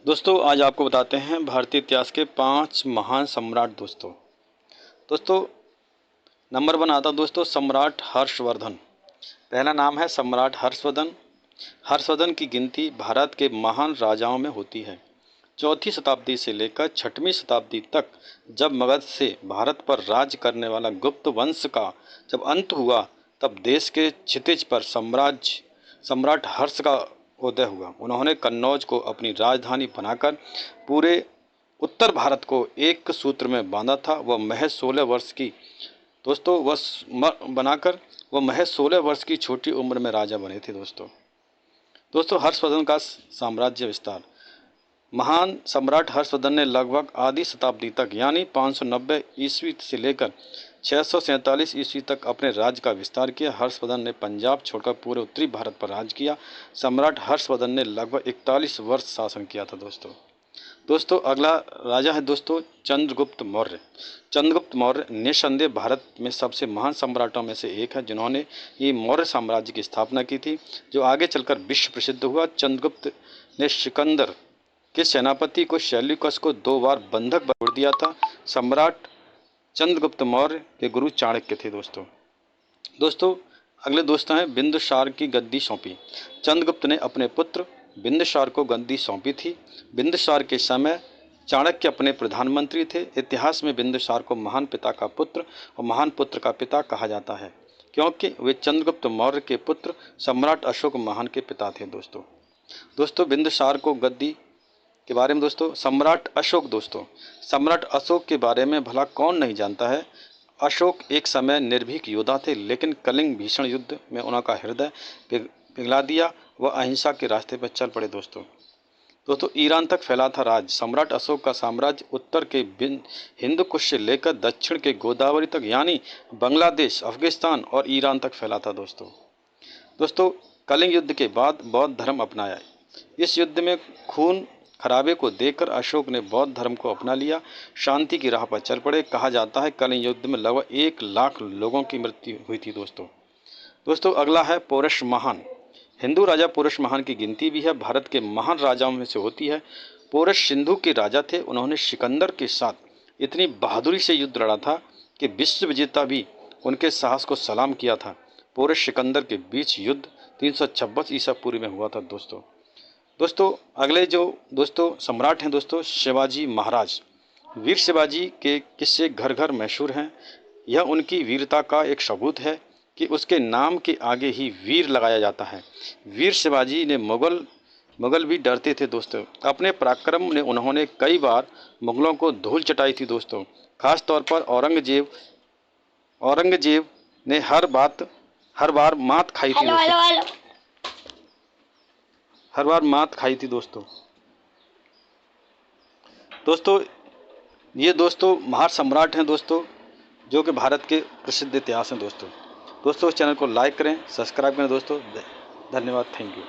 दोस्तों आज आपको बताते हैं भारतीय इतिहास के 5 महान सम्राट। दोस्तों नंबर 1 आता दोस्तों सम्राट हर्षवर्धन। पहला नाम है सम्राट हर्षवर्धन। हर्षवर्धन की गिनती भारत के महान राजाओं में होती है। 4वीं शताब्दी से लेकर 6वीं शताब्दी तक जब मगध से भारत पर राज करने वाला गुप्त वंश का जब अंत हुआ, तब देश के क्षितिज पर सम्राट हर्ष का उदय हुआ। उन्होंने कन्नौज को अपनी राजधानी बनाकर पूरे उत्तर भारत को एक सूत्र में बांधा था। वह महज 16 वर्ष की वह महज 16 वर्ष की छोटी उम्र में राजा बने थे। दोस्तों हर्षवर्धन का साम्राज्य विस्तार। महान सम्राट हर्षवर्धन ने लगभग आधी शताब्दी तक यानी 590 ईस्वी से लेकर 647 ईस्वी तक अपने राज्य का विस्तार किया। हर्षवर्धन ने पंजाब छोड़कर पूरे उत्तरी भारत पर राज किया। सम्राट हर्षवर्धन ने लगभग 41 वर्ष शासन किया था। दोस्तों अगला राजा है दोस्तों चंद्रगुप्त मौर्य। चंद्रगुप्त मौर्य निस्संदेह भारत में सबसे महान सम्राटों में से एक है, जिन्होंने ये मौर्य साम्राज्य की स्थापना की थी, जो आगे चलकर विश्व प्रसिद्ध हुआ। चंद्रगुप्त ने सिकंदर के सेनापति को शैल्यूकस को 2 बार बंधक छोड़ दिया था। सम्राट चंद्रगुप्त मौर्य के गुरु चाणक्य थे। दोस्तों अगले दोस्त हैं बिंदुसार की गद्दी सौंपी। चंद्रगुप्त ने अपने पुत्र बिंदुसार को गद्दी सौंपी थी। बिंदुसार के समय चाणक्य अपने प्रधानमंत्री थे। इतिहास में बिंदुसार को महान पिता का पुत्र और महान पुत्र का पिता कहा जाता है, क्योंकि वे चंद्रगुप्त मौर्य के पुत्र सम्राट अशोक महान के पिता थे। दोस्तों बिंदुसार को गद्दी के बारे में सम्राट अशोक के बारे में भला कौन नहीं जानता है। अशोक एक समय निर्भीक योद्धा थे, लेकिन कलिंग भीषण युद्ध में उनका हृदय पिघला दिया। वह अहिंसा के रास्ते पर चल पड़े। दोस्तों ईरान तक फैला था राज। सम्राट अशोक का साम्राज्य उत्तर के हिंदू कुश से लेकर दक्षिण के गोदावरी तक यानी बांग्लादेश, अफगानिस्तान और ईरान तक फैला था। दोस्तों कलिंग युद्ध के बाद बौद्ध धर्म अपनाया। इस युद्ध में खून खराबे को देखकर अशोक ने बौद्ध धर्म को अपना लिया, शांति की राह पर चल पड़े। कहा जाता है कलिंग युद्ध में लगभग 1 लाख लोगों की मृत्यु हुई थी। दोस्तों अगला है पोरस महान। हिंदू राजा पोरस महान की गिनती भी है भारत के महान राजाओं में से होती है। पोरस सिंधु के राजा थे। उन्होंने सिकंदर के साथ इतनी बहादुरी से युद्ध लड़ा था कि विश्व विजेता भी उनके साहस को सलाम किया था। पोरस सिकंदर के बीच युद्ध 326 ईसा पूर्व में हुआ था। दोस्तों अगले जो सम्राट हैं शिवाजी महाराज। वीर शिवाजी के किस्से घर घर मशहूर हैं। यह उनकी वीरता का एक सबूत है कि उसके नाम के आगे ही वीर लगाया जाता है। वीर शिवाजी ने मुगल भी डरते थे। अपने पराक्रम ने उन्होंने कई बार मुगलों को धूल चटाई थी। खास तौर पर औरंगजेब ने हर बार मात खाई थी। हर बार मात खाई थी। दोस्तों ये महान सम्राट हैं जो कि भारत के प्रसिद्ध इतिहास हैं। दोस्तों इस चैनल को लाइक करें, सब्सक्राइब करें। धन्यवाद, थैंक यू।